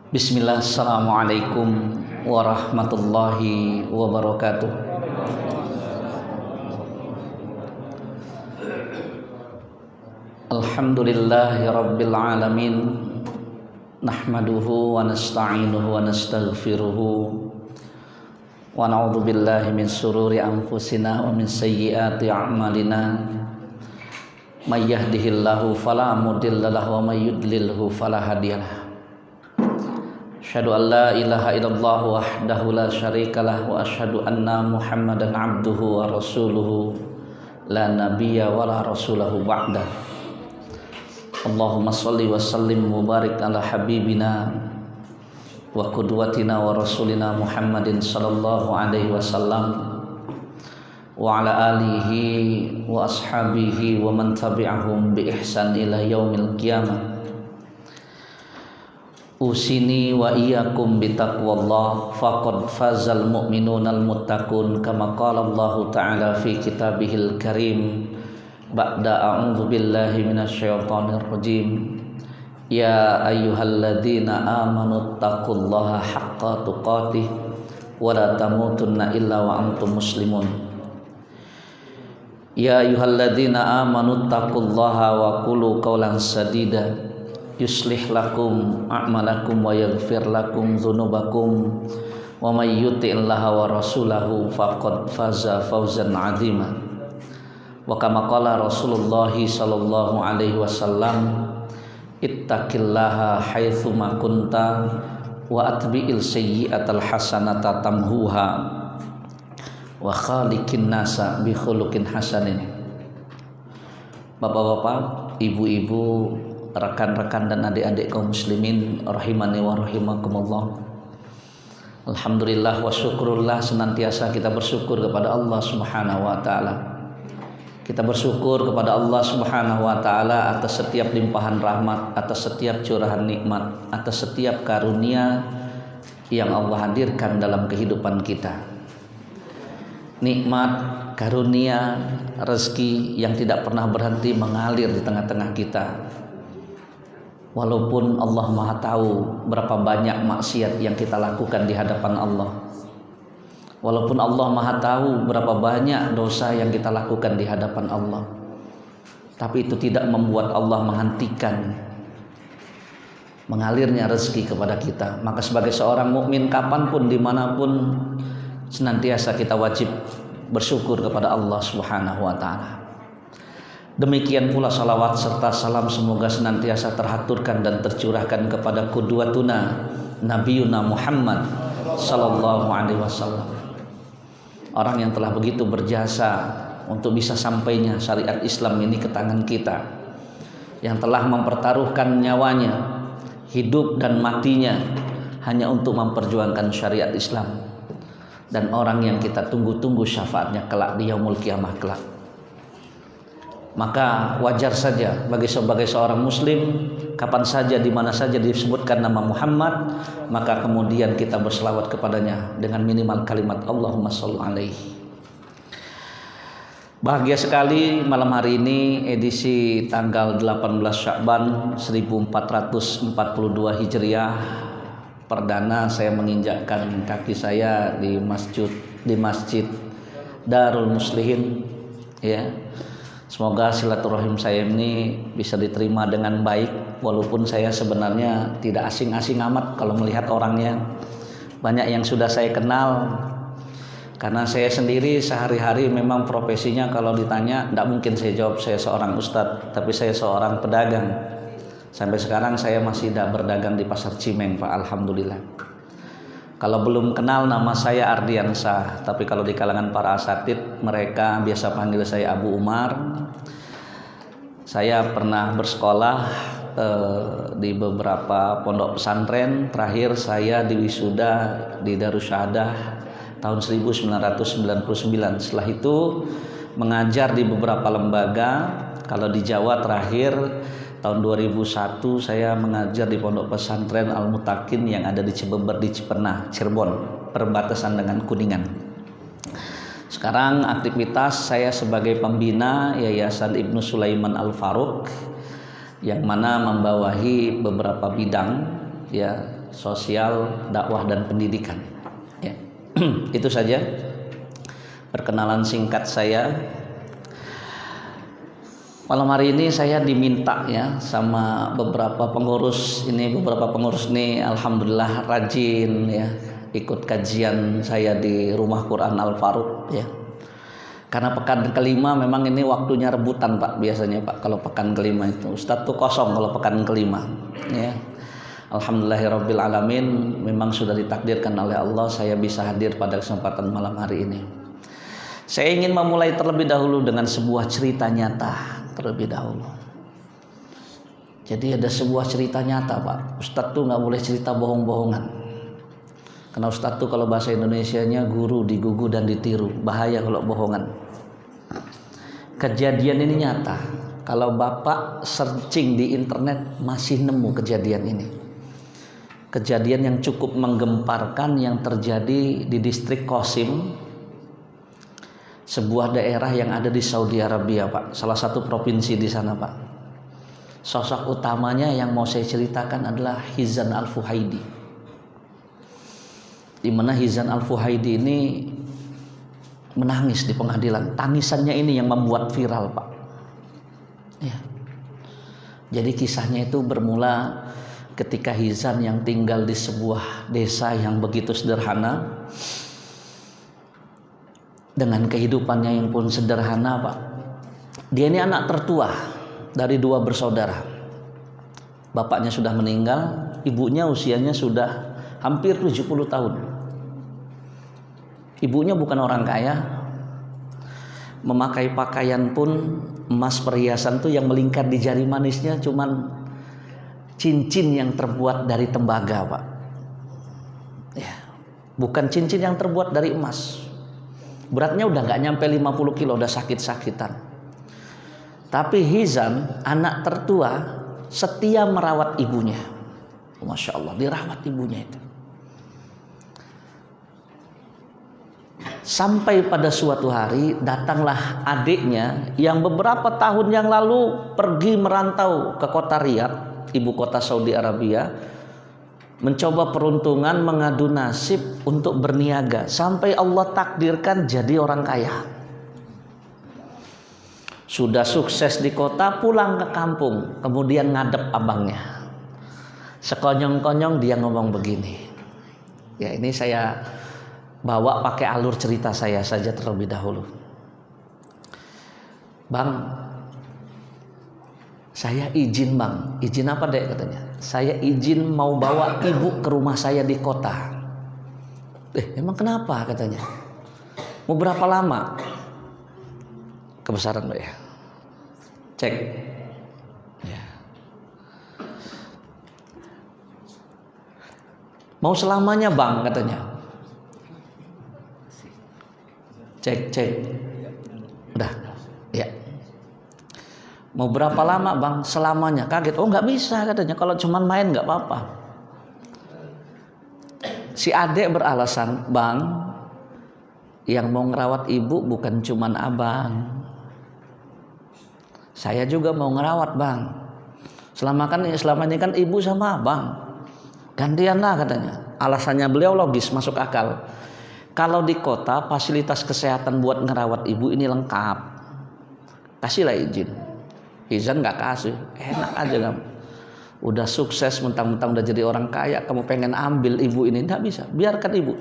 Bismillah, assalamualaikum warahmatullahi wabarakatuh. Alhamdulillahi rabbil alamin. Nahmaduhu wa nasta'inuhu wa nastaghfiruhu wa na'udzu billahi min sururi anfusina wa min sayyiati a'malina. May yahdihillahu fala mudilla lahu wa may yudlilhu fala hadiyalah. Asyhadu an la ilaha illallah wahdahu la syarikalah wa asyhadu anna Muhammadan abduhu wa rasuluhu la nabiyya wa la rasulahu ba'da. Allahumma shalli wa sallim wa barik ala habibina wa qudwatina wa rasulina Muhammadin sallallahu alaihi wasallam wa ala alihi wa ashabihi wa man tabi'ahum bi ihsan ila yaumil qiyamah. Usini wa iyyakum bitaqwallah faqad fazal mu'minunal muttaqun kama qala Allah ta'ala fi kitabihil karim ba'da a'udzu billahi minasyaitonir rajim. Ya ayyuhalladzina amanu taqullaha haqqa tuqatih wa la tamutunna illa wa antum muslimun. Ya ayyuhalladzina amanu taqullaha wa qulu qawlan sadida yuslih lakum a'malakum wa yaghfir lakum dzunubakum wa may yuti'illaha wa rasulahu faqad faza fawzan 'azima. Wa kama qala Rasulullah sallallahu alaihi wasallam ittaqillaha haitsu ma kunta wa atbi'il sayyi'atal hasanata tamhuha wa khaliqin nasa bi khuluqin hasanin. Bapak-bapak, ibu-ibu, rekan-rekan dan adik-adik kaum muslimin rahimani wa rahimakumullah. Alhamdulillah wa syukurullah, senantiasa kita bersyukur kepada Allah Subhanahu wa taala. Kita bersyukur kepada Allah Subhanahu wa taala atas setiap limpahan rahmat, atas setiap curahan nikmat, atas setiap karunia yang Allah hadirkan dalam kehidupan kita. Nikmat, karunia, rezeki yang tidak pernah berhenti mengalir di tengah-tengah kita. Walaupun Allah Maha tahu berapa banyak maksiat yang kita lakukan di hadapan Allah. Walaupun Allah Maha tahu berapa banyak dosa yang kita lakukan di hadapan Allah. Tapi itu tidak membuat Allah menghentikan mengalirnya rezeki kepada kita. Maka sebagai seorang mukmin kapanpun dimanapun senantiasa kita wajib bersyukur kepada Allah Subhanahu wa ta'ala. Demikian pula salawat serta salam semoga senantiasa terhaturkan dan tercurahkan kepada qudwatuna Nabiyuna Muhammad sallallahu alaihi wasallam. Orang yang telah begitu berjasa untuk bisa sampainya syariat Islam ini ke tangan kita, yang telah mempertaruhkan nyawanya, hidup dan matinya hanya untuk memperjuangkan syariat Islam, dan orang yang kita tunggu-tunggu syafaatnya kelak di yaumul qiyamah kelak. Maka wajar saja bagi sebagai seorang muslim, kapan saja di mana saja disebutkan nama Muhammad, maka kemudian kita berselawat kepadanya dengan minimal kalimat Allahumma shalli alaihi. Bahagia sekali malam hari ini edisi tanggal 18 Sya'ban 1442 Hijriah. Perdana saya menginjakkan kaki saya di masjid Darul Muslihin, ya. Semoga silaturahim saya ini bisa diterima dengan baik, walaupun saya sebenarnya tidak asing-asing amat kalau melihat orangnya. Banyak yang sudah saya kenal, karena saya sendiri sehari-hari memang profesinya kalau ditanya tidak mungkin saya jawab saya seorang ustadz, tapi saya seorang pedagang. Sampai sekarang saya masih tidak berdagang di pasar Cimeng, Pak, alhamdulillah. Kalau belum kenal, nama saya Ardiansah, tapi kalau di kalangan para asatid mereka biasa panggil saya Abu Umar. Saya pernah bersekolah di beberapa pondok pesantren. Terakhir saya diwisuda di Darussahadah tahun 1999. Setelah itu mengajar di beberapa lembaga. Kalau di Jawa terakhir tahun 2001 saya mengajar di pondok pesantren Al-Mutakin yang ada di Cibeber di Cipernah, Cirebon, perbatasan dengan Kuningan. Sekarang aktivitas saya sebagai pembina Yayasan Ibnu Sulaiman Al-Faruq yang mana membawahi beberapa bidang, ya, sosial, dakwah dan pendidikan. Ya. Itu saja perkenalan singkat saya. Malam hari ini saya diminta ya sama beberapa pengurus ini alhamdulillah rajin ya ikut kajian saya di Rumah Quran Al Faruq ya. Karena pekan kelima memang ini waktunya rebutan Pak, biasanya Pak kalau pekan kelima itu Ustadz tuh kosong kalau pekan kelima ya. Alhamdulillahirabbil alamin, memang sudah ditakdirkan oleh Allah saya bisa hadir pada kesempatan malam hari ini. Saya ingin memulai terlebih dahulu dengan sebuah cerita nyata terlebih dahulu. Jadi ada sebuah cerita nyata Pak. Ustadz tuh nggak boleh cerita bohong-bohongan. Karena Ustadz tuh kalau bahasa Indonesianya guru digugu dan ditiru. Bahaya kalau bohongan. Kejadian ini nyata. Kalau Bapak searching di internet masih nemu kejadian ini. Kejadian yang cukup menggemparkan yang terjadi di distrik Qasim, sebuah daerah yang ada di Saudi Arabia Pak, salah satu provinsi di sana Pak. Sosok utamanya yang mau saya ceritakan adalah Hizan Al-Fuhaidi. Di mana Hizan Al-Fuhaidi ini menangis di pengadilan. Tangisannya ini yang membuat viral Pak. Ya. Jadi kisahnya itu bermula ketika Hizan yang tinggal di sebuah desa yang begitu sederhana, dengan kehidupannya yang pun sederhana Pak. Dia ini anak tertua dari 2 bersaudara. Bapaknya sudah meninggal, ibunya usianya sudah hampir 70 tahun. Ibunya bukan orang kaya, memakai pakaian pun emas perhiasan tuh yang melingkar di jari manisnya cuman cincin yang terbuat dari tembaga Pak. Ya, bukan cincin yang terbuat dari emas. Beratnya udah gak nyampe 50 kilo, udah sakit-sakitan. Tapi Hizan, anak tertua, setia merawat ibunya. Masya Allah, dirawat ibunya itu. Sampai pada suatu hari, datanglah adiknya yang beberapa tahun yang lalu pergi merantau ke kota Riyadh, ibu kota Saudi Arabia, mencoba peruntungan, mengadu nasib untuk berniaga sampai Allah takdirkan jadi orang kaya. Sudah sukses di kota, pulang ke kampung, kemudian ngadep abangnya. Sekonyong-konyong dia ngomong begini. Ya, ini saya bawa pakai alur cerita saya saja terlebih dahulu. Bang, saya izin Bang. Izin apa Dek katanya? Saya izin mau bawa ibu ke rumah saya di kota. Emang kenapa katanya? Mau berapa lama? Kebesaran Mbak ya. Cek. Ya. Mau selamanya Bang katanya. Cek. Udah. Ya. Mau berapa lama Bang? Selamanya. Kaget. Oh nggak bisa katanya. Kalau cuman main nggak apa-apa. Si adek beralasan, Bang, yang mau ngerawat ibu bukan cuman abang. Saya juga mau ngerawat Bang. Selama ini kan ibu sama abang. Gantianlah katanya. Alasannya beliau logis, masuk akal. Kalau di kota fasilitas kesehatan buat ngerawat ibu ini lengkap. Kasihlah izin. Hizan gak kasih, enak aja kamu. Udah sukses, mentang-mentang udah jadi orang kaya, kamu pengen ambil ibu ini, gak bisa. Biarkan ibu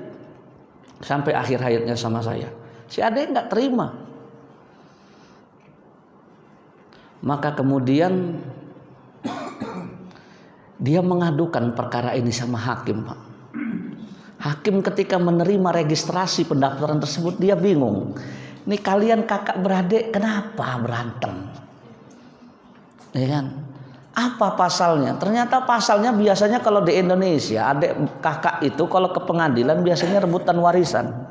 sampai akhir hayatnya sama saya. Si adek gak terima. Maka kemudian dia mengadukan perkara ini sama hakim Pak. Hakim ketika menerima registrasi pendaftaran tersebut dia bingung. Ini kalian kakak beradik kenapa berantem? Ya kan? Apa pasalnya? Ternyata pasalnya biasanya kalau di Indonesia adik kakak itu kalau ke pengadilan biasanya rebutan warisan.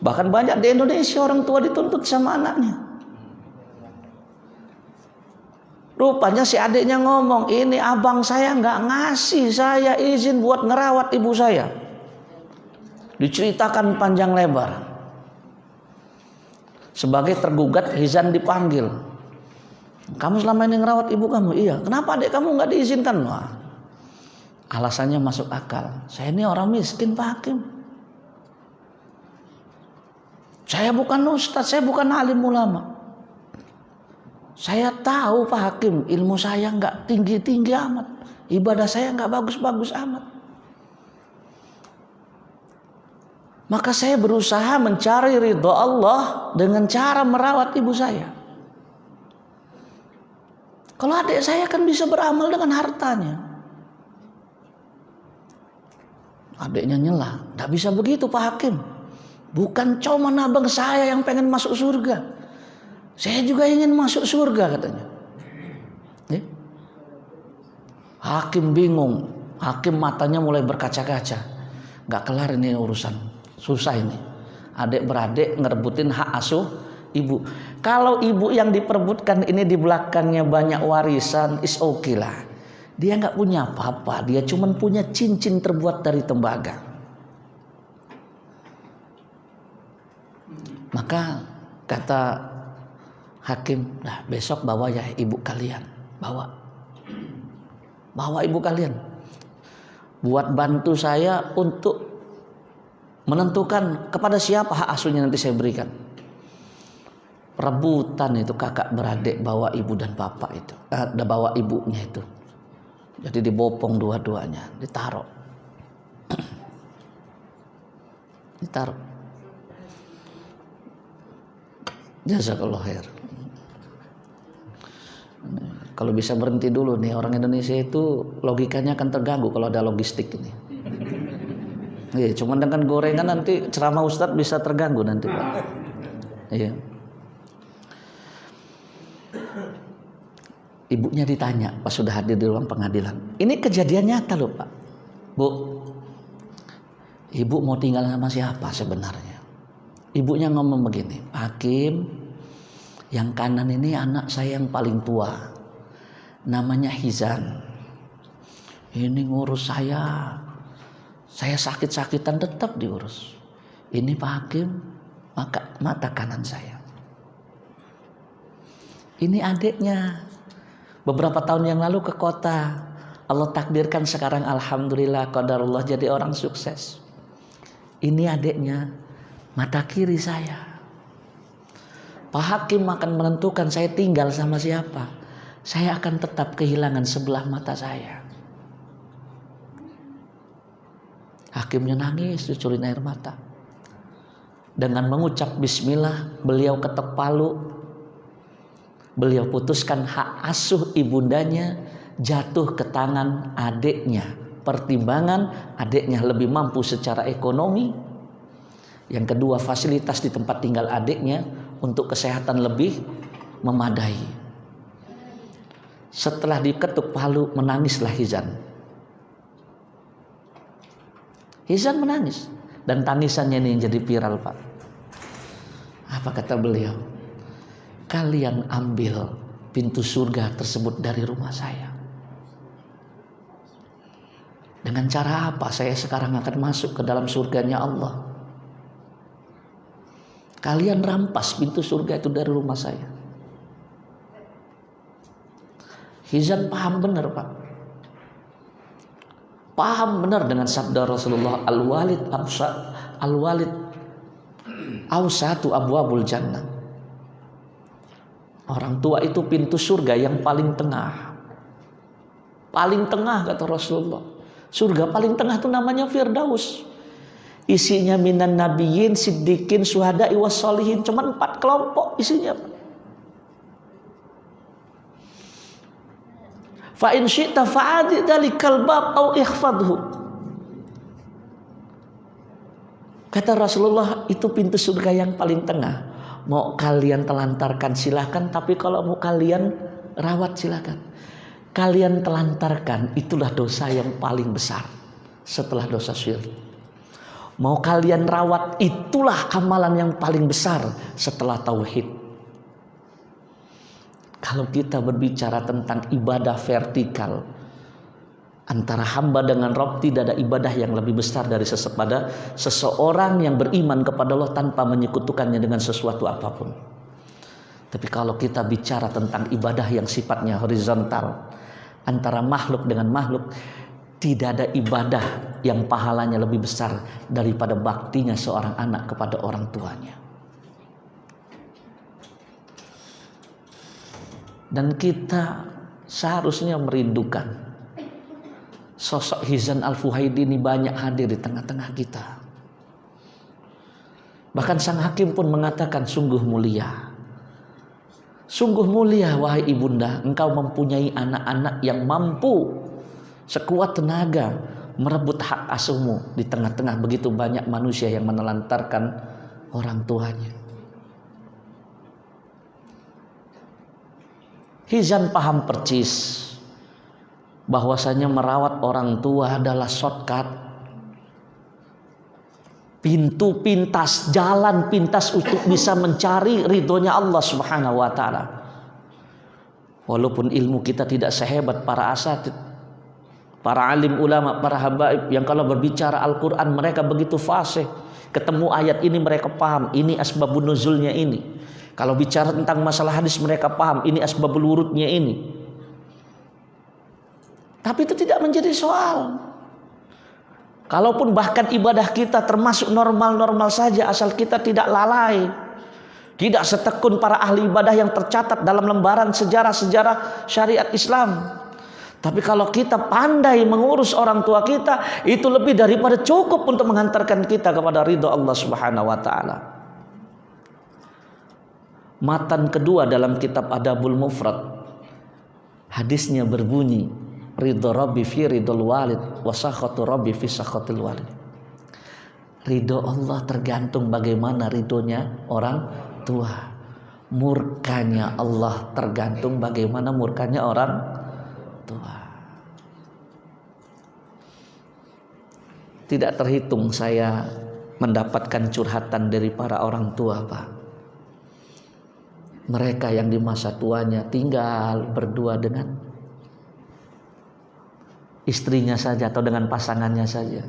Bahkan banyak di Indonesia orang tua dituntut sama anaknya. Rupanya si adiknya ngomong, ini abang saya nggak ngasih saya izin buat ngerawat ibu saya. Diceritakan panjang lebar. Sebagai tergugat Hizan dipanggil. Kamu selama ini ngerawat ibu kamu? Iya. Kenapa adik kamu nggak diizinkan? Wah, Alasannya masuk akal. Saya ini orang miskin Pak Hakim. Saya bukan ustadz, saya bukan alim ulama. Saya tahu Pak Hakim, ilmu saya nggak tinggi-tinggi amat. Ibadah saya nggak bagus-bagus amat. Maka saya berusaha mencari ridho Allah dengan cara merawat ibu saya. Kalau adik saya kan bisa beramal dengan hartanya. Adiknya nyela, nggak bisa begitu Pak Hakim. Bukan cuma abang saya yang pengen masuk surga. Saya juga ingin masuk surga katanya. Hakim bingung. Hakim matanya mulai berkaca-kaca. Nggak kelar ini urusan. Susah ini. Adik beradik ngerebutin hak asuh ibu. Kalau ibu yang diperebutkan ini di belakangnya banyak warisan, is okay lah. Dia nggak punya apa-apa. Dia cuma punya cincin terbuat dari tembaga. Maka kata hakim, nah besok bawa ya ibu kalian. Bawa ibu kalian. Buat bantu saya untuk menentukan kepada siapa hak asuhnya nanti saya berikan. Rebutan itu kakak beradik bawa ibu dan bapak itu. Bawa ibunya itu. Jadi dibopong dua-duanya, ditaruh. Jazakallah khair. Kalau bisa berhenti dulu nih, orang Indonesia itu logikanya akan terganggu kalau ada logistik ini. Iya, cuman dengan gorengan nanti ceramah Ustadz bisa terganggu nanti Pak. Iya. Ibunya ditanya pas sudah hadir di ruang pengadilan. Ini kejadian nyata loh Pak. Bu, ibu mau tinggal sama siapa sebenarnya? Ibunya ngomong begini, Hakim, yang kanan ini anak saya yang paling tua. Namanya Hizan. Ini ngurus saya sakit-sakitan tetap diurus. Ini Pak Hakim, mata kanan saya. Ini adiknya. Beberapa tahun yang lalu ke kota. Allah takdirkan sekarang alhamdulillah qadarullah jadi orang sukses. Ini adiknya, mata kiri saya. Pak Hakim akan menentukan saya tinggal sama siapa. Saya akan tetap kehilangan sebelah mata saya. Hakimnya nangis, cucurin air mata. Dengan mengucap bismillah, beliau ketok palu. Beliau putuskan hak asuh ibundanya jatuh ke tangan adiknya. Pertimbangan adiknya lebih mampu secara ekonomi. Yang kedua, fasilitas di tempat tinggal adiknya untuk kesehatan lebih memadai. Setelah diketuk palu, menangislah Hizan. Hizan menangis. Dan tangisannya ini yang jadi viral Pak. Apa kata beliau? Kalian ambil pintu surga tersebut dari rumah saya. Dengan cara apa saya sekarang akan masuk ke dalam surganya Allah? Kalian rampas pintu surga itu dari rumah saya. Hizan paham benar Pak. Paham benar dengan sabda Rasulullah, Al-Walid awsatu abwabul jannah. Orang tua itu pintu surga yang paling tengah. Paling tengah kata Rasulullah. Surga paling tengah itu namanya Firdaus. Isinya minan nabiyyin, siddiqin, syuhada'i wassalihin. Cuma 4 kelompok isinya. Fa in syi'ta fa'adi dalikal bab au ikhfadhu. Kata Rasulullah, itu pintu surga yang paling tengah. Mau kalian telantarkan silahkan, tapi kalau mau kalian rawat silahkan. Kalian telantarkan, itulah dosa yang paling besar setelah dosa syirik. Mau kalian rawat, itulah amalan yang paling besar setelah tauhid. Kalau kita berbicara tentang ibadah vertikal antara hamba dengan Rabb, tidak ada ibadah yang lebih besar dari seseorang yang beriman kepada Allah tanpa menyekutukannya dengan sesuatu apapun. Tapi kalau kita bicara tentang ibadah yang sifatnya horizontal antara makhluk dengan makhluk, Tidak ada ibadah yang pahalanya lebih besar daripada baktinya seorang anak kepada orang tuanya. Dan kita seharusnya merindukan sosok Hizan Al-Fuhaidi ini banyak hadir di tengah-tengah kita. Bahkan sang hakim pun mengatakan, sungguh mulia. Sungguh mulia wahai ibunda, engkau mempunyai anak-anak yang mampu sekuat tenaga merebut hak asuhmu di tengah-tengah begitu banyak manusia yang menelantarkan orang tuanya. Hizan paham percis bahwasanya merawat orang tua adalah shortcut, pintu pintas, jalan pintas untuk bisa mencari ridhonya Allah Subhanahu wa taala. Walaupun ilmu kita tidak sehebat para asatid, para alim ulama, para habaib yang kalau berbicara Al-Quran mereka begitu fasih. Ketemu ayat ini mereka paham, ini asbabun nuzulnya ini. Kalau bicara tentang masalah hadis mereka paham, ini asbabul wurudnya ini. Tapi itu tidak menjadi soal. Kalaupun bahkan ibadah kita termasuk normal-normal saja, asal kita tidak lalai, tidak setekun para ahli ibadah yang tercatat dalam lembaran sejarah-sejarah syariat Islam. Tapi kalau kita pandai mengurus orang tua kita, itu lebih daripada cukup untuk menghantarkan kita kepada ridho Allah Subhanahu wa taala. Matan kedua dalam kitab Adabul Mufrad, hadisnya berbunyi, ridho Rabbi fi ridhol walid wa sakhatu Rabbi fi sakhatil walid. Ridho Allah tergantung bagaimana ridhonya orang tua. Murkanya Allah tergantung bagaimana murkanya orang tua. Tidak terhitung saya mendapatkan curhatan dari para orang tua, Pak. Mereka yang di masa tuanya tinggal berdua dengan istrinya saja atau dengan pasangannya saja.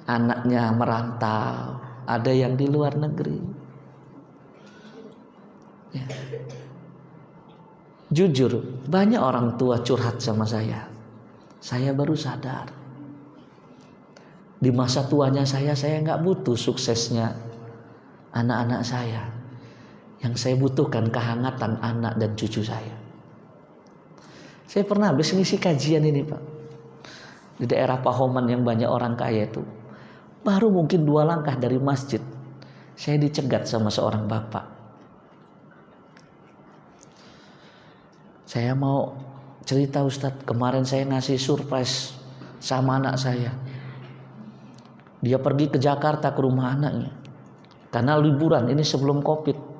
Anaknya merantau, ada yang di luar negeri. Ya. Jujur, banyak orang tua curhat sama saya. Saya baru sadar. Di masa tuanya saya nggak butuh suksesnya anak-anak saya. Yang saya butuhkan kehangatan anak dan cucu saya. Saya pernah habis ngisi kajian ini, Pak. Di daerah Pahoman yang banyak orang kaya itu. Baru mungkin 2 langkah dari masjid, saya dicegat sama seorang bapak. Saya mau cerita, Ustadz, kemarin saya ngasih surprise sama anak saya. Dia pergi ke Jakarta ke rumah anaknya. Karena liburan, ini sebelum Covid.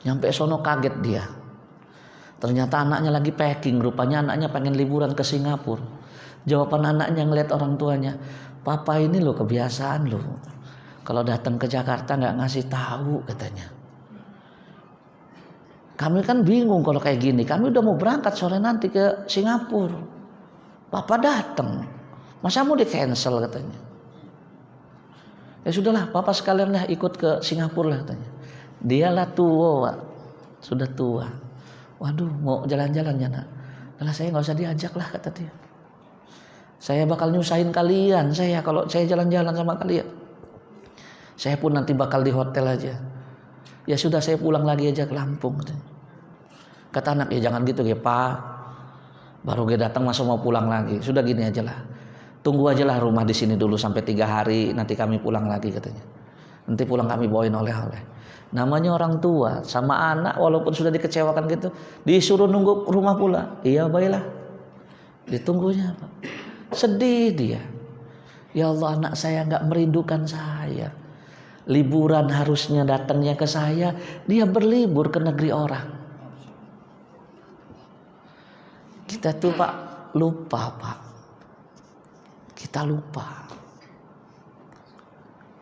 Nyampe sono kaget dia. Ternyata anaknya lagi packing, rupanya anaknya pengen liburan ke Singapura. Jawaban anaknya ngeliat orang tuanya, "Papa ini loh kebiasaan loh. Kalau datang ke Jakarta nggak ngasih tahu," katanya. "Kami kan bingung kalau kayak gini. Kami udah mau berangkat sore nanti ke Singapura. Papa datang. Masa mau di cancel," katanya. "Ya sudahlah, Papa sekalian lah ikut ke Singapura lah," katanya. Dialah tua, Pak. Sudah tua. "Waduh, mau jalan-jalan ya, Nak?" "Lah saya nggak usah diajak lah," kata dia. "Saya bakal nyusahin kalian saya kalau saya jalan-jalan sama kalian. Saya pun nanti bakal di hotel aja." "Ya sudah, saya pulang lagi aja ke Lampung," katanya. Kata anak, "Ya jangan gitu ya, Pak. Baru dia datang masa mau pulang lagi. Sudah gini aja lah. Tunggu aja lah rumah di sini dulu sampai 3 hari, nanti kami pulang lagi," katanya. "Nanti pulang kami bawain oleh-oleh." Namanya orang tua sama anak walaupun sudah dikecewakan gitu, disuruh nunggu rumah pula. Iya baiklah. Ditunggunya, Pak. Sedih dia. Ya Allah, anak saya nggak merindukan saya. Liburan harusnya datangnya ke saya, dia berlibur ke negeri orang. Kita tuh, Pak, lupa, Pak. Kita lupa.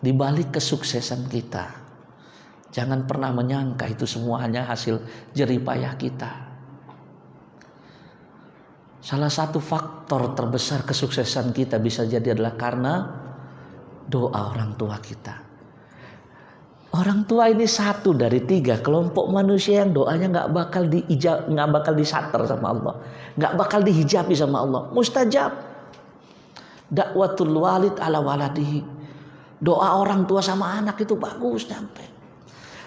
Di balik kesuksesan kita, jangan pernah menyangka itu semua hanya hasil jerih payah kita. Salah satu faktor terbesar kesuksesan kita bisa jadi adalah karena doa orang tua kita. Orang tua ini 1 dari 3 kelompok manusia yang doanya nggak bakal disater sama Allah, nggak bakal dihijabi sama Allah, mustajab. Dakwatul walid ala waladihi. Doa orang tua sama anak itu bagus nyampe.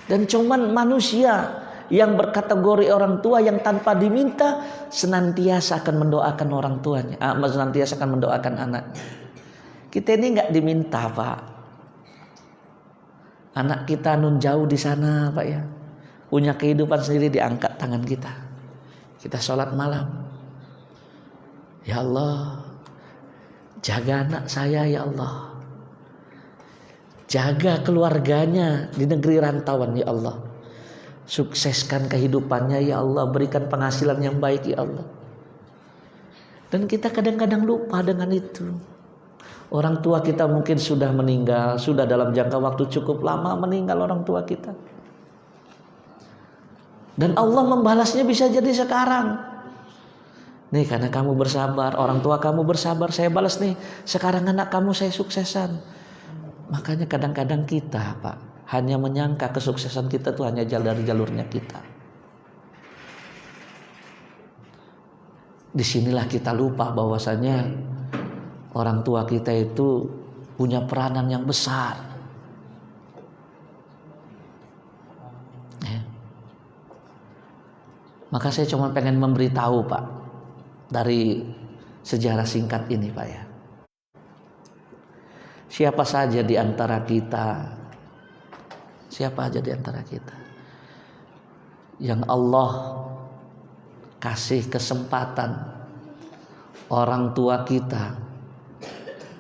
Dan cuman manusia yang berkategori orang tua yang tanpa diminta senantiasa akan mendoakan orang tuanya, senantiasa akan mendoakan anaknya. Kita ini nggak diminta, Pak. Anak kita nun jauh di sana, Pak ya. Punya kehidupan sendiri, diangkat tangan kita. Kita sholat malam. Ya Allah, jaga anak saya ya Allah. Jaga keluarganya di negeri rantauan ya Allah. Sukseskan kehidupannya ya Allah. Berikan penghasilan yang baik ya Allah. Dan kita kadang-kadang lupa dengan itu. Orang tua kita mungkin sudah meninggal, sudah dalam jangka waktu cukup lama meninggal orang tua kita. Dan Allah membalasnya bisa jadi sekarang. Nih karena kamu bersabar, orang tua kamu bersabar, saya balas nih. Sekarang anak kamu saya suksesan. Makanya kadang-kadang kita, Pak, hanya menyangka kesuksesan kita tuh hanya dari jalurnya kita. Disinilah kita lupa bahwasanya orang tua kita itu punya peranan yang besar. Ya. Maka saya cuma pengen memberitahu, Pak, dari sejarah singkat ini, Pak ya. Siapa saja di antara kita, yang Allah kasih kesempatan orang tua kita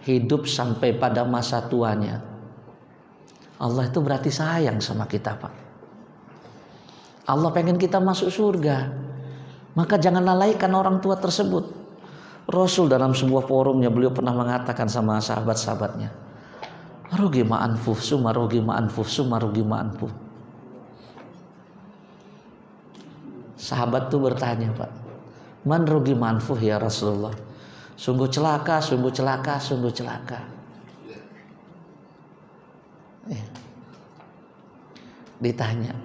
hidup sampai pada masa tuanya, Allah itu berarti sayang sama kita, Pak. Allah pengen kita masuk surga, maka jangan lalaikan orang tua tersebut. Rasul dalam sebuah forumnya beliau pernah mengatakan sama sahabat-sahabatnya, rugi ma'anfuh, summa rugi ma'anfuh, summa rugi ma'anfuh. Sahabat tuh bertanya, Pak, man rugi ma'anfuh ya Rasulullah? Sungguh celaka, sungguh celaka, sungguh celaka. Ditanya,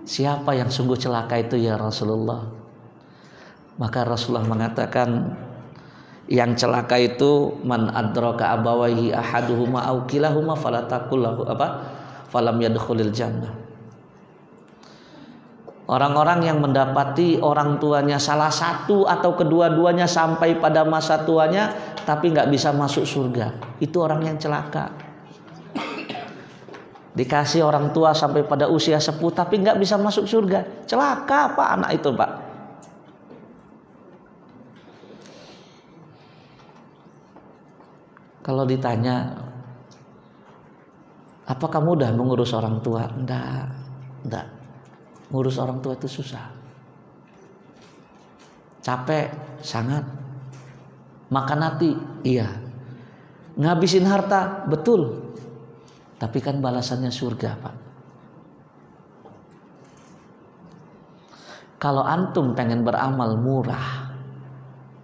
siapa yang sungguh celaka itu ya Rasulullah? Maka Rasulullah mengatakan, yang celaka itu man adraka abawaihi ahaduhuma aw kilahuma fala taqul lahu falam yadkhulil jannah. Orang-orang yang mendapati orang tuanya salah satu atau kedua-duanya sampai pada masa tuanya tapi nggak bisa masuk surga, itu orang yang celaka. Dikasih orang tua sampai pada usia sepuh tapi nggak bisa masuk surga, celaka Pak anak itu, Pak. Kalau ditanya, apa kamu udah mengurus orang tua? Enggak. Ngurus orang tua itu susah. Capek, sangat. Makan hati, iya. Ngabisin harta, betul. Tapi kan balasannya surga, Pak. Kalau antum pengen beramal murah,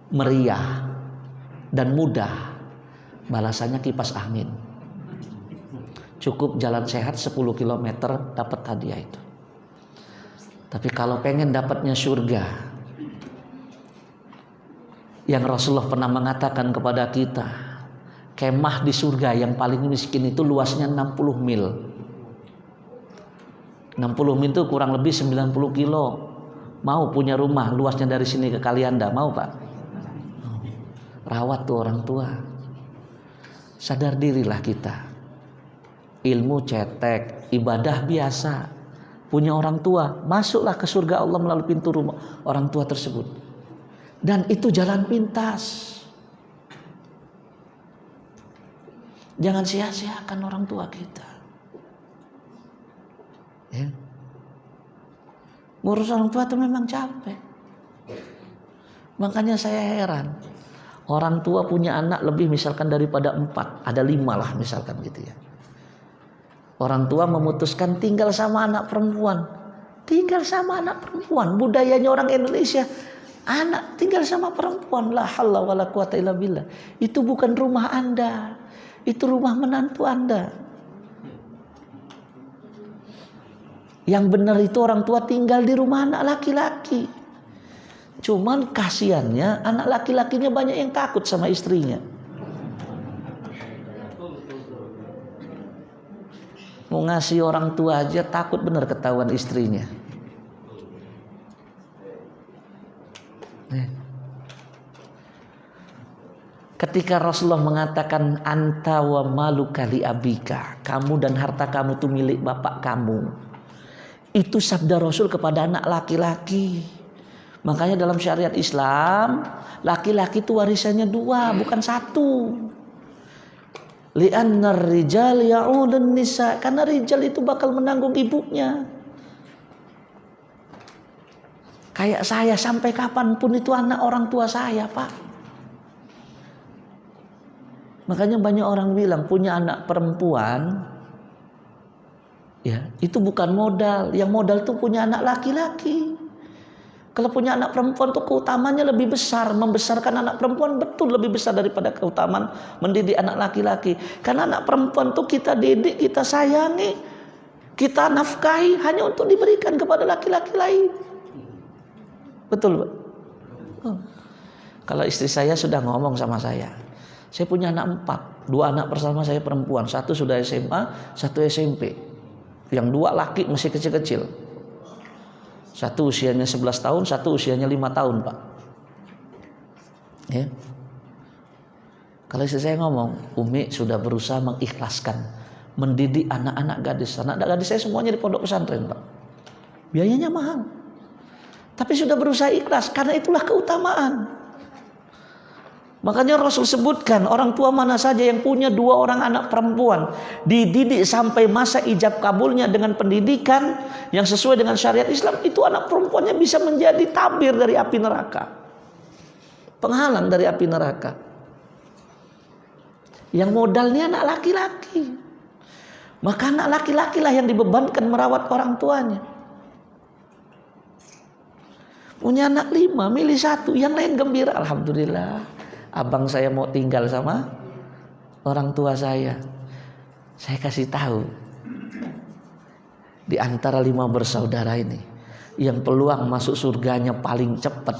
meriah, dan mudah, balasannya kipas angin. Cukup jalan sehat 10 km dapat hadiah itu. Tapi kalau pengen dapatnya surga, yang Rasulullah pernah mengatakan kepada kita, kemah di surga yang paling miskin itu luasnya 60 mil. 60 mil itu kurang lebih 90 kilo. Mau punya rumah luasnya dari sini ke Kalianda, mau Pak? Rawat tuh orang tua. Sadar dirilah kita. Ilmu cetek, ibadah biasa. Punya orang tua, masuklah ke surga Allah melalui pintu rumah orang tua tersebut. Dan itu jalan pintas. Jangan sia-siakan orang tua kita. Ya. Ngurus orang tua itu memang capek. Makanya saya heran. Orang tua punya anak lebih misalkan daripada 4, ada 5 lah misalkan gitu ya. Orang tua memutuskan tinggal sama anak perempuan. Budayanya orang Indonesia, anak tinggal sama perempuan. La haula wala quwata illa billah. Itu bukan rumah Anda, itu rumah menantu Anda. Yang benar itu orang tua tinggal di rumah anak laki-laki. Cuman kasihannya anak laki-lakinya banyak yang takut sama istrinya. Mau ngasih orang tua aja takut benar ketahuan istrinya. Ketika Rasulullah mengatakan anta wa maluka li abika, kamu dan harta kamu itu milik bapak kamu. Itu sabda Rasul kepada anak laki-laki. Makanya dalam syariat Islam, laki-laki itu warisannya 2, bukan 1. Li'annar rijal ya'ulun nisa, karena rijal itu bakal menanggung ibunya. Kayak saya sampai kapanpun itu anak orang tua saya, Pak. Makanya banyak orang bilang punya anak perempuan, ya itu bukan modal. Yang modal tuh punya anak laki-laki. Kalau punya anak perempuan tuh keutamanya lebih besar. Membesarkan anak perempuan betul lebih besar daripada keutamaan mendidik anak laki-laki. Karena anak perempuan tuh kita didik, kita sayangi, kita nafkahi hanya untuk diberikan kepada laki-laki lain. Betul, Pak? Kalau istri saya sudah ngomong sama saya punya anak 4, 2 anak pertama saya perempuan, 1 sudah SMA, 1 SMP. Yang 2 laki masih kecil-kecil. 1 usianya 11 tahun, 1 usianya 5 tahun, Pak. Ya. Kalau istri saya ngomong, Umi sudah berusaha mengikhlaskan, mendidik anak-anak gadis. Anak gadis saya semuanya di pondok pesantren, Pak. Biayanya mahal. Tapi sudah berusaha ikhlas, karena itulah keutamaan. Makanya Rasul sebutkan orang tua mana saja yang punya 2 orang anak perempuan, dididik sampai masa ijab kabulnya dengan pendidikan yang sesuai dengan syariat Islam, itu anak perempuannya bisa menjadi tabir dari api neraka, penghalang dari api neraka. Yang modalnya anak laki-laki, maka anak laki-laki lah yang dibebankan merawat orang tuanya. Punya anak 5, milih 1, yang lain gembira, alhamdulillah. Abang saya mau tinggal sama orang tua saya. Saya kasih tahu, di antara 5 bersaudara ini, yang peluang masuk surganya paling cepat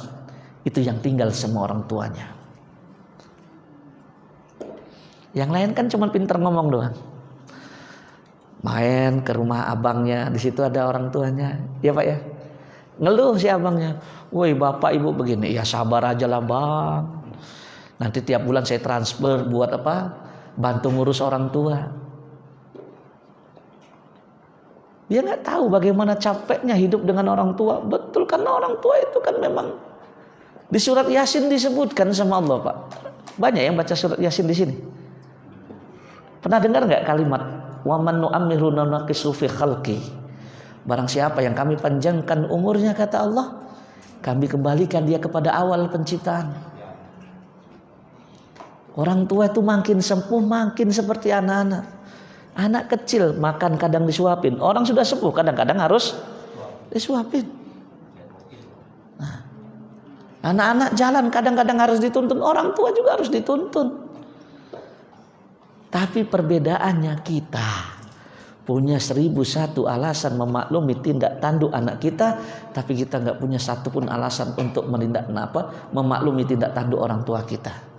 itu yang tinggal sama orang tuanya. Yang lain kan cuma pinter ngomong doang. Main ke rumah abangnya, di situ ada orang tuanya, ya Pak ya. Ngeluh si abangnya, woi bapak ibu begini, ya sabar aja lah bang. Nanti tiap bulan saya transfer buat apa? Bantu ngurus orang tua. Dia nggak tahu bagaimana capeknya hidup dengan orang tua. Betul, karena orang tua itu kan memang di surat Yasin disebutkan sama Allah, Pak. Banyak yang baca surat Yasin di sini. Pernah dengar nggak kalimat wa man nu'ammiru nunaqisu fi khalqi? Barang siapa yang kami panjangkan umurnya, kata Allah, kami kembalikan dia kepada awal penciptaan. Orang tua itu makin sepuh makin seperti anak-anak. Anak kecil makan kadang disuapin. Orang sudah sepuh kadang-kadang harus disuapin. Nah, anak-anak jalan kadang-kadang harus dituntun. Orang tua juga harus dituntun. Tapi perbedaannya kita punya 1001 alasan memaklumi tindak tanduk anak kita, tapi kita nggak punya satupun alasan untuk memaklumi tindak tanduk orang tua kita.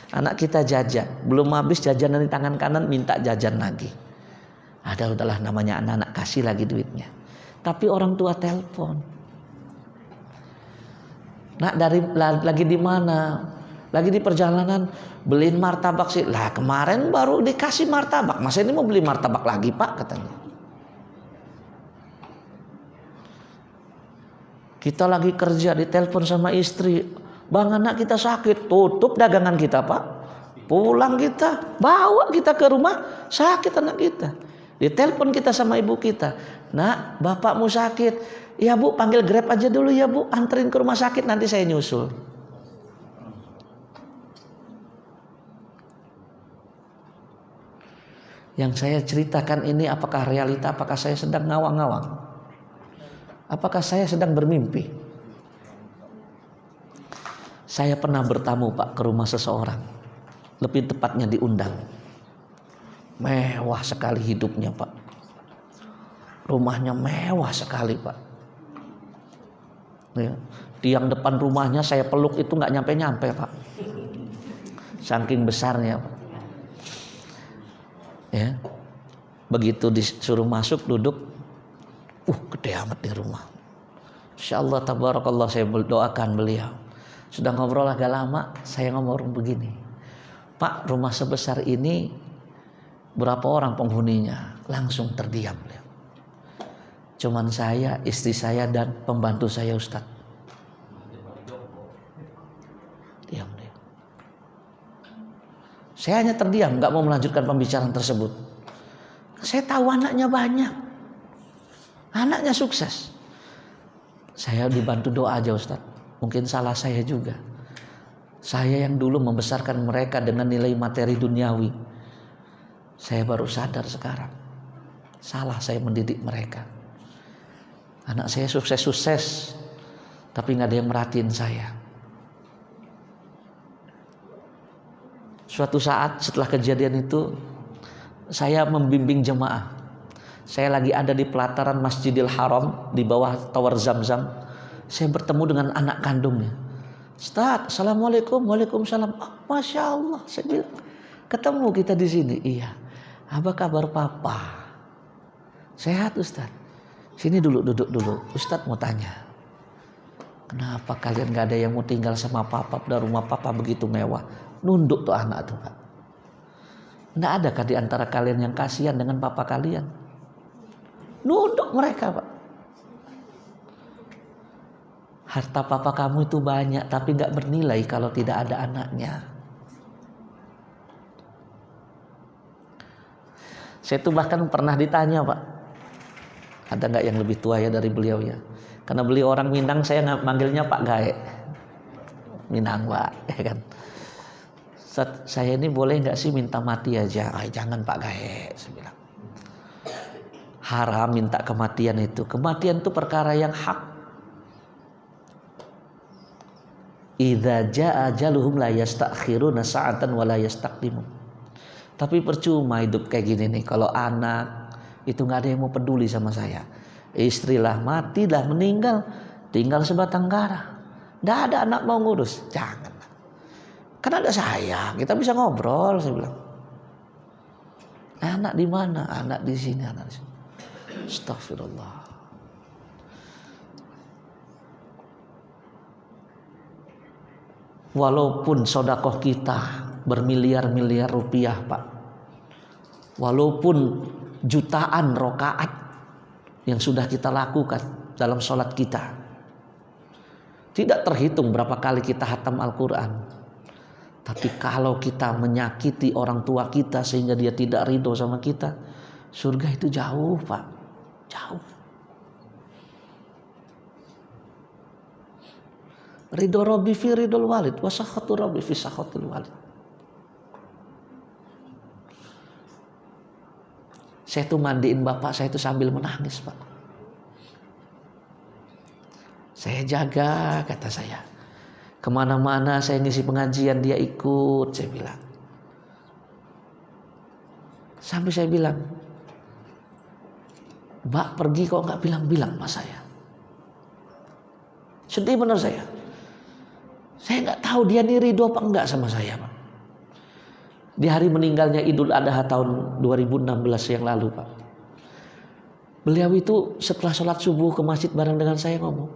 Anak kita jajan, belum habis jajanan di tangan kanan minta jajan lagi. Ada udahlah namanya anak-anak, kasih lagi duitnya. Tapi orang tua telepon. Nak lagi di mana? Lagi di perjalanan, beliin martabak sih. Lah kemarin baru dikasih martabak, masa ini mau beli martabak lagi Pak, katanya. Kita lagi kerja, ditelepon sama istri. Bang, anak kita sakit, tutup dagangan kita Pak. Pulang kita, bawa kita ke rumah, sakit anak kita. Ditelepon kita sama ibu kita. Nak, bapakmu sakit. Ya Bu, panggil Grab aja dulu ya Bu, anterin ke rumah sakit, nanti saya nyusul. Yang saya ceritakan ini apakah realita, apakah saya sedang ngawang-ngawang? Apakah saya sedang bermimpi? Saya pernah bertamu Pak ke rumah seseorang, lebih tepatnya diundang. Mewah sekali hidupnya Pak. Rumahnya mewah sekali Pak. Ya, tiang depan rumahnya saya peluk itu nggak nyampe-nyampe Pak. Saking besarnya Pak. Ya. Begitu disuruh masuk duduk, gede amat di rumah. Insyaallah tabarakallah, saya doakan beliau. Sudah ngobrol agak lama, saya ngomong begini, Pak, rumah sebesar ini berapa orang penghuninya? Langsung terdiam beliau. Cuman saya, istri saya, dan pembantu saya Ustaz. Diam dia. Saya hanya terdiam, gak mau melanjutkan pembicaraan tersebut. Saya tahu anaknya banyak, anaknya sukses. Saya dibantu doa aja Ustaz. Mungkin salah saya juga. Saya yang dulu membesarkan mereka dengan nilai materi duniawi. Saya baru sadar sekarang. Salah saya mendidik mereka. Anak saya sukses-sukses, tapi gak ada yang merhatiin saya. Suatu saat setelah kejadian itu, saya membimbing jemaah. Saya lagi ada di pelataran Masjidil Haram di bawah Tower Zamzam. Saya bertemu dengan anak kandungnya. Ustaz, assalamualaikum, waalaikumsalam. Masya Allah, saya bilang, ketemu kita di sini. Iya. Apa kabar papa? Sehat Ustaz. Sini dulu, duduk dulu. Ustaz mau tanya, kenapa kalian gak ada yang mau tinggal sama papa? Dan rumah papa begitu mewah. Nunduk tuh anak tuh Pak. Nggak ada kah di antara kalian yang kasihan dengan papa kalian? Nunduk mereka Pak. Harta papa kamu itu banyak, tapi nggak bernilai kalau tidak ada anaknya. Saya tuh bahkan pernah ditanya Pak, ada nggak yang lebih tua ya dari beliau ya? Karena beliau orang Minang, saya manggilnya Pak Gae. Minang Pak, ya kan? Saya ini boleh nggak sih minta mati aja? Jangan Pak Gae, saya bilang. Haram minta kematian itu. Kematian itu perkara yang hak. Idza jaa ajaluhum la yastakhiruna sa'atan wa la yastaqdimun. Tapi percuma hidup kayak gini nih. Kalau anak itu nggak ada yang mau peduli sama saya. Istri lah mati, dah meninggal, tinggal sebatang kara. Nggak ada anak mau ngurus. Jangan. Kan ada saya, kita bisa ngobrol, saya bilang. Anak di mana? Anak di sini, anak di sini. Astagfirullah. Walaupun sedekah kita bermiliar-miliar rupiah, Pak. Walaupun jutaan rakaat yang sudah kita lakukan dalam sholat kita, tidak terhitung berapa kali kita hatam Al-Quran. Tapi kalau kita menyakiti orang tua kita sehingga dia tidak ridho sama kita, surga itu jauh Pak, jauh. Ridho Rabbi fi ridhol walid, wa sakhatu Rabbi fi sakhatil walid. Saya tuh mandiin bapak saya itu sambil menangis Pak. Saya jaga, kata saya. Kemana-mana saya ngisi pengajian dia ikut, saya bilang. Sampai saya bilang, Mbak pergi kok nggak bilang-bilang sama saya. Sedih benar saya. Saya nggak tahu dia nih ridho apa enggak sama saya, Pak. Di hari meninggalnya Idul Adha tahun 2016 yang lalu, Pak. Beliau itu setelah sholat subuh ke masjid bareng dengan saya ngomong,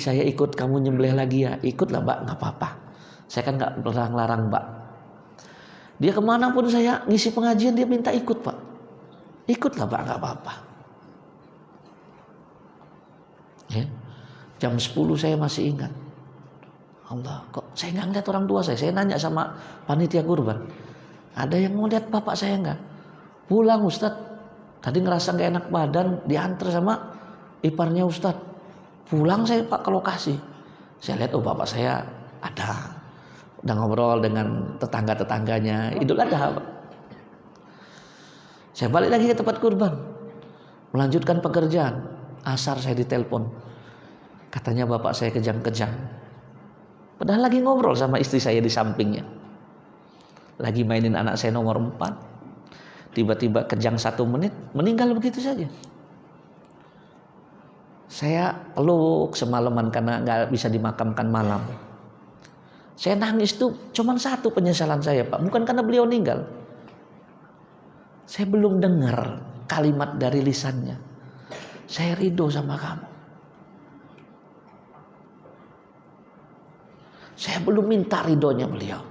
saya ikut kamu nyembelih lagi ya. Ikutlah Mbak, gak apa-apa. Saya kan gak larang-larang Mbak. Dia kemana pun saya ngisi pengajian dia minta ikut Pak. Ikutlah Mbak, gak apa-apa. Ya. Jam 10 saya masih ingat. Allah, kok saya gak ngeliat orang tua saya. Saya nanya sama panitia kurban, ada yang mau lihat bapak saya gak? Pulang Ustadz. Tadi ngerasa gak enak badan, diantar sama iparnya Ustadz. Pulang saya Pak ke lokasi. Saya lihat bapak saya ada. Udah ngobrol dengan tetangga-tetangganya. Idul Adha Pak. Saya balik lagi ke tempat kurban. Melanjutkan pekerjaan. Asar saya ditelepon. Katanya bapak saya kejang-kejang. Padahal lagi ngobrol sama istri saya di sampingnya. Lagi mainin anak saya nomor 4. Tiba-tiba kejang 1 menit. Meninggal begitu saja. Saya peluk semalaman karena gak bisa dimakamkan malam. Saya nangis tuh cuman satu penyesalan saya Pak. Bukan karena beliau meninggal. Saya belum dengar kalimat dari lisannya, saya ridho sama kamu. Saya belum minta ridhonya beliau.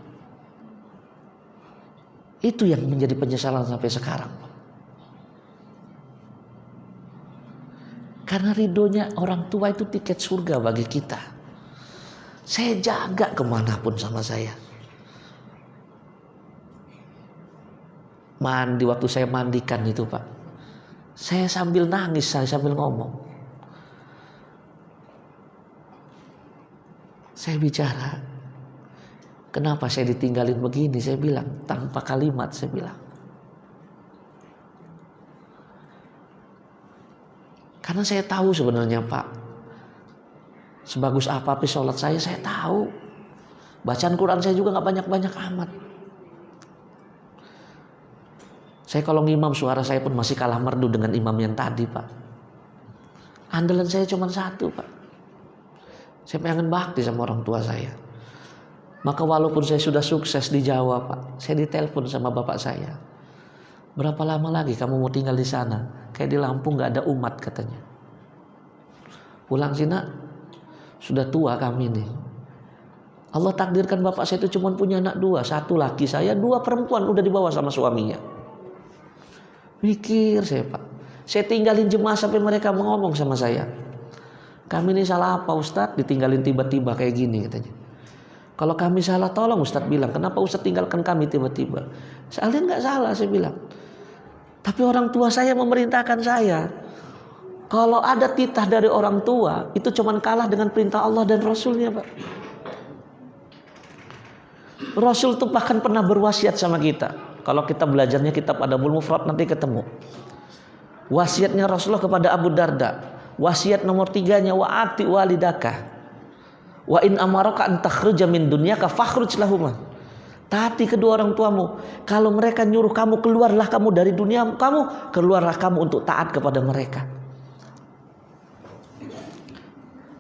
Itu yang menjadi penyesalan sampai sekarang. Karena ridhonya orang tua itu tiket surga bagi kita. Saya jaga kemanapun sama saya. Mandi, waktu saya mandikan itu Pak, saya sambil nangis, saya sambil ngomong. Saya bicara, kenapa saya ditinggalin begini? Saya bilang, tanpa kalimat saya bilang. Karena saya tahu sebenarnya Pak, sebagus apa sholat saya tahu. Bacaan Quran saya juga gak banyak-banyak amat. Saya kalau ngimam suara saya pun masih kalah merdu dengan imam yang tadi Pak. Andalan saya cuma satu Pak. Saya pengen bakti sama orang tua saya. Maka walaupun saya sudah sukses di Jawa Pak, saya ditelepon sama bapak saya. Berapa lama lagi kamu mau tinggal di sana? Kayak di Lampung gak ada umat katanya. Pulang sih nak, sudah tua kami nih. Allah takdirkan bapak saya itu cuma punya anak 2. 1 laki saya, 2 perempuan, udah dibawa sama suaminya. Mikir saya Pak, saya tinggalin jemaah sampai mereka ngomong sama saya, kami ini salah apa Ustadz ditinggalin tiba-tiba kayak gini katanya. Kalau kami salah tolong Ustadz bilang, kenapa Ustadz tinggalkan kami tiba-tiba? Kalian gak salah saya bilang. Tapi orang tua saya memerintahkan saya. Kalau ada titah dari orang tua, itu cuman kalah dengan perintah Allah dan Rasulnya Pak. Rasul tuh bahkan pernah berwasiat sama kita. Kalau kita belajarnya kitab Adabul Mufrad nanti ketemu. Wasiatnya Rasulullah kepada Abu Darda. Wasiat nomor 3-nya wa'ati walidaka. Wa in amaraka an takhruja min dunyaka fakhruj lahuma. Taati kedua orang tuamu. Kalau mereka nyuruh kamu keluarlah kamu dari dunia kamu, keluarlah kamu untuk taat kepada mereka.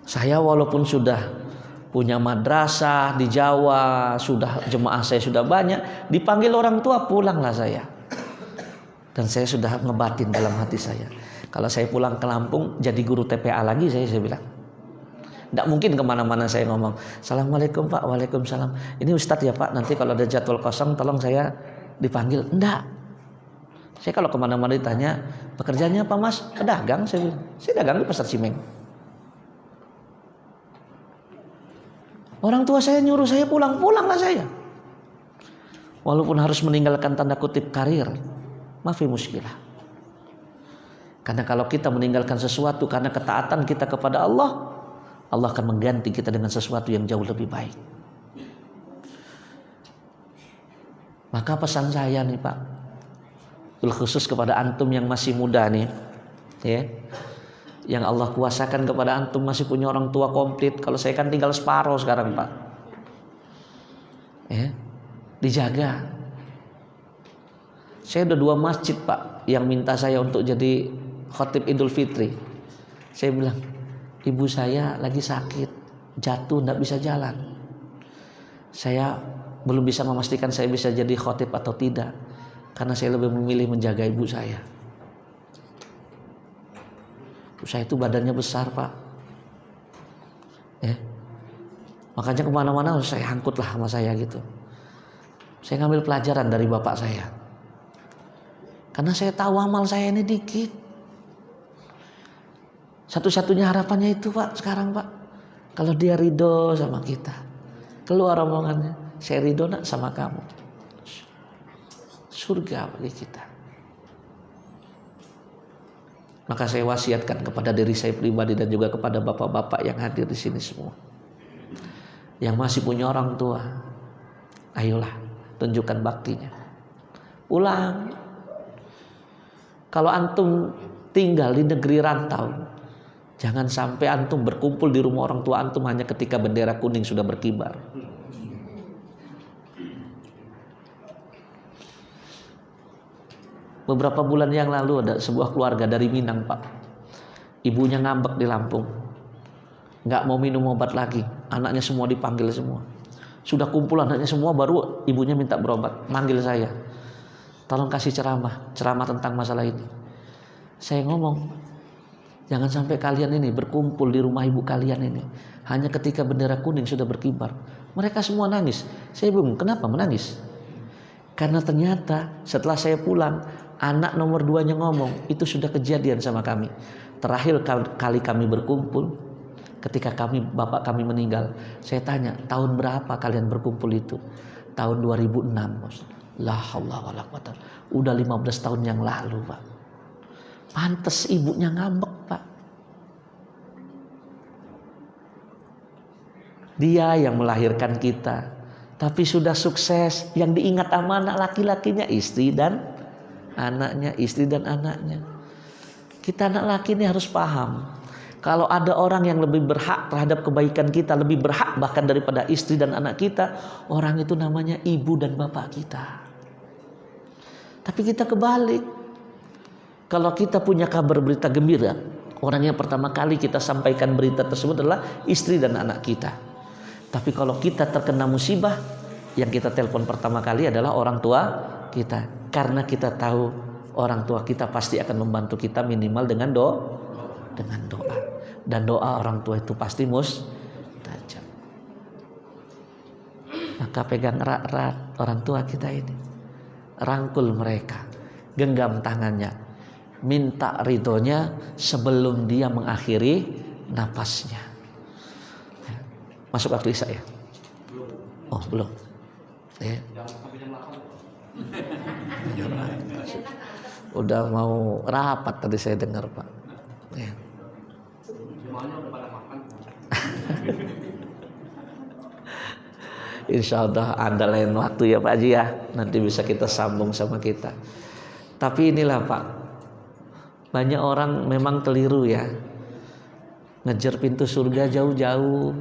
Saya walaupun sudah punya madrasah di Jawa, sudah jemaah saya sudah banyak, dipanggil orang tua pulanglah saya. Dan saya sudah ngebatin dalam hati saya, kalau saya pulang ke Lampung jadi guru TPA lagi saya bilang. Tidak mungkin kemana-mana saya ngomong, Assalamualaikum Pak, Waalaikumsalam. Ini Ustadz ya Pak, nanti kalau ada jadwal kosong tolong saya dipanggil. Enggak. Saya kalau kemana-mana ditanya, pekerjaannya apa Mas? Pedagang saya bilang. Saya dagang di Pasar Cimeng. Orang tua saya nyuruh saya pulanglah saya. Walaupun harus meninggalkan tanda kutip karir, mafi muskilah. Karena kalau kita meninggalkan sesuatu karena ketaatan kita kepada Allah, Allah akan mengganti kita dengan sesuatu yang jauh lebih baik. Maka pesan saya nih Pak, khusus kepada antum yang masih muda nih, ya, yang Allah kuasakan kepada antum masih punya orang tua komplit. Kalau saya kan tinggal separuh sekarang Pak, ya, dijaga. Saya udah 2 masjid Pak yang minta saya untuk jadi khotib Idul Fitri. Saya bilang, ibu saya lagi sakit, jatuh tidak bisa jalan. Saya belum bisa memastikan saya bisa jadi khotib atau tidak, karena saya lebih memilih menjaga ibu saya. Ibu saya itu badannya besar Pak, ya. Makanya kemana-mana saya angkutlah sama saya gitu. Saya ngambil pelajaran dari bapak saya, karena saya tahu amal saya ini dikit. Satu-satunya harapannya itu Pak sekarang Pak, kalau dia ridho sama kita, keluar omongannya, saya ridho nak sama kamu, surga bagi kita. Maka saya wasiatkan kepada diri saya pribadi dan juga kepada bapak-bapak yang hadir di sini semua, yang masih punya orang tua, ayolah tunjukkan baktinya. Pulang. Kalau antum tinggal di negeri rantau, jangan sampai antum berkumpul di rumah orang tua antum hanya ketika bendera kuning sudah berkibar. Beberapa bulan yang lalu ada sebuah keluarga dari Minang Pak. Ibunya ngambek di Lampung, nggak mau minum obat lagi. Anaknya semua dipanggil semua. Sudah kumpul anaknya semua, baru ibunya minta berobat. Manggil saya. tolong kasih ceramah tentang masalah ini. Saya ngomong, jangan sampai kalian ini berkumpul di rumah ibu kalian ini hanya ketika bendera kuning sudah berkibar. Mereka semua nangis. Saya bingung, kenapa menangis? Karena ternyata setelah saya pulang, anak nomor 2-nya ngomong, itu sudah kejadian sama kami. Terakhir kali kami berkumpul ketika bapak kami meninggal. Saya tanya, tahun berapa kalian berkumpul itu? Tahun 2006. La haula wala quwata. Udah 15 tahun yang lalu, Pak. Pantes ibunya ngambek, Pak. Dia yang melahirkan kita, tapi sudah sukses. Yang diingat sama anak laki-lakinya istri dan anaknya. Kita anak laki ini harus paham, kalau ada orang yang lebih berhak terhadap kebaikan kita, lebih berhak bahkan daripada istri dan anak kita, orang itu namanya ibu dan bapak kita. Tapi kita kebalik. Kalau kita punya kabar berita gembira, orang yang pertama kali kita sampaikan berita tersebut adalah istri dan anak kita. Tapi kalau kita terkena musibah, yang kita telepon pertama kali adalah orang tua kita. Karena kita tahu orang tua kita pasti akan membantu kita minimal dengan doa. Dan doa orang tua itu pasti mustajab. Maka pegang erat-erat orang tua kita ini. Rangkul mereka, genggam tangannya, minta ridhonya sebelum dia mengakhiri napasnya. Masuk waktu isya ya? Oh belum. Ya. Udah mau rapat tadi saya dengar, Pak. Ya. Insya Allah ada lain waktu ya Pak Haji ya. Nanti bisa kita sambung sama kita. Tapi inilah Pak, banyak orang memang keliru ya. Ngejar pintu surga jauh-jauh.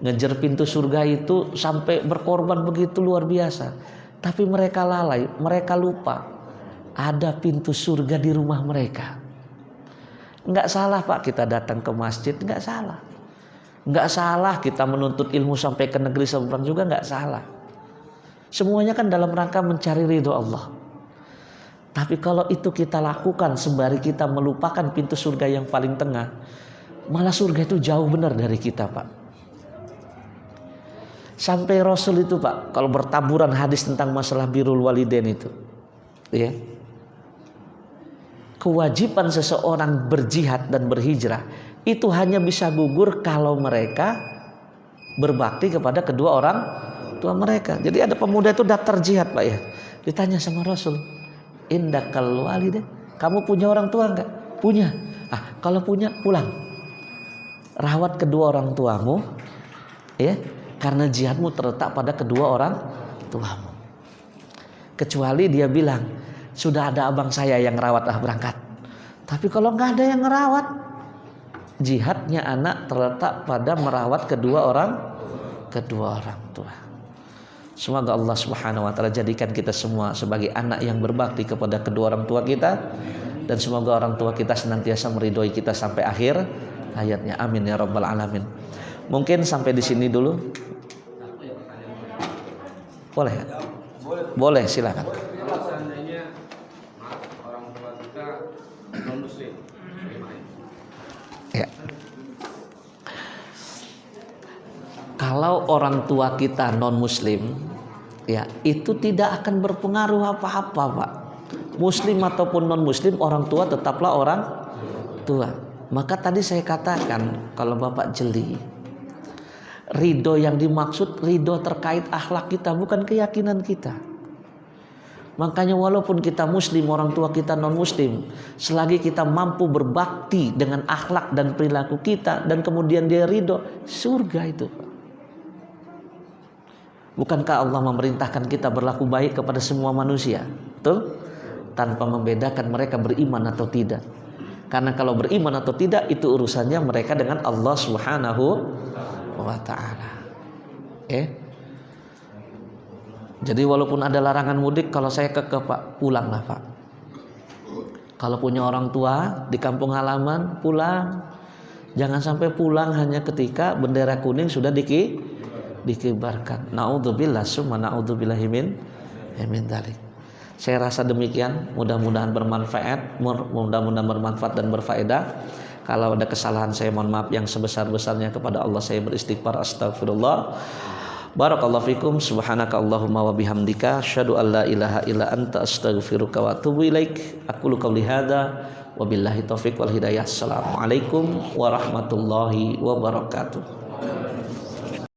Ngejar pintu surga itu sampai berkorban begitu luar biasa. Tapi mereka lalai, mereka lupa. Ada pintu surga di rumah mereka. Enggak salah Pak kita datang ke masjid, enggak salah. Enggak salah kita menuntut ilmu sampai ke negeri seberang juga enggak salah. Semuanya kan dalam rangka mencari ridho Allah. Tapi kalau itu kita lakukan sembari kita melupakan pintu surga yang paling tengah, malah surga itu jauh benar dari kita Pak. Sampai Rasul itu Pak, kalau bertaburan hadis tentang masalah birrul walidain itu, ya, kewajiban seseorang berjihad dan berhijrah itu hanya bisa gugur kalau mereka berbakti kepada kedua orang tua mereka. Jadi ada pemuda itu daftar jihad Pak ya, ditanya sama Rasul, indakal walidain, kamu punya orang tua enggak? Punya. Kalau punya pulang, rawat kedua orang tuamu, ya, karena jihadmu terletak pada kedua orang tuamu. Kecuali dia bilang, sudah ada abang saya yang rawat, berangkat. Tapi kalau nggak ada yang ngerawat, jihadnya anak terletak pada merawat kedua orang tua. Semoga Allah Subhanahu wa taala jadikan kita semua sebagai anak yang berbakti kepada kedua orang tua kita, dan semoga orang tua kita senantiasa meridhoi kita sampai akhir hayatnya. Amin ya rabbal alamin. Mungkin sampai di sini dulu. Boleh ya? Boleh, silakan. Kalau seandainya orang tua kita non muslim, ya. Kalau orang tua kita non muslim, ya, itu tidak akan berpengaruh apa-apa Pak. Muslim ataupun non muslim, orang tua tetaplah orang tua. Maka tadi saya katakan, kalau Bapak jeli, ridho yang dimaksud ridho terkait akhlak kita, bukan keyakinan kita. Makanya walaupun kita muslim, orang tua kita non muslim, selagi kita mampu berbakti dengan akhlak dan perilaku kita, dan kemudian dia ridho, surga itu. Bukankah Allah memerintahkan kita berlaku baik kepada semua manusia? Betul? Tanpa membedakan mereka beriman atau tidak. Karena kalau beriman atau tidak itu urusannya mereka dengan Allah Subhanahu wa ta'ala. Jadi walaupun ada larangan mudik, kalau saya kekeh Pak, pulanglah Pak. Kalau punya orang tua di kampung halaman, pulang. Jangan sampai pulang hanya ketika bendera kuning sudah dikibarkan. Naudzubillah summa naudzubillahi min dzalik. Saya rasa demikian, mudah-mudahan bermanfaat, dan berfaedah. Kalau ada kesalahan saya mohon maaf yang sebesar-besarnya. Kepada Allah saya beristighfar, astagfirullah. Barakallahu fikum, subhanaka Allahumma wa bihamdika, asyhadu an la ilaha illa anta, astaghfiruka wa atubu ilaik. Aqulu qouli hadza wa billahi taufiq wal hidayah. Assalamualaikum warahmatullahi wabarakatuh.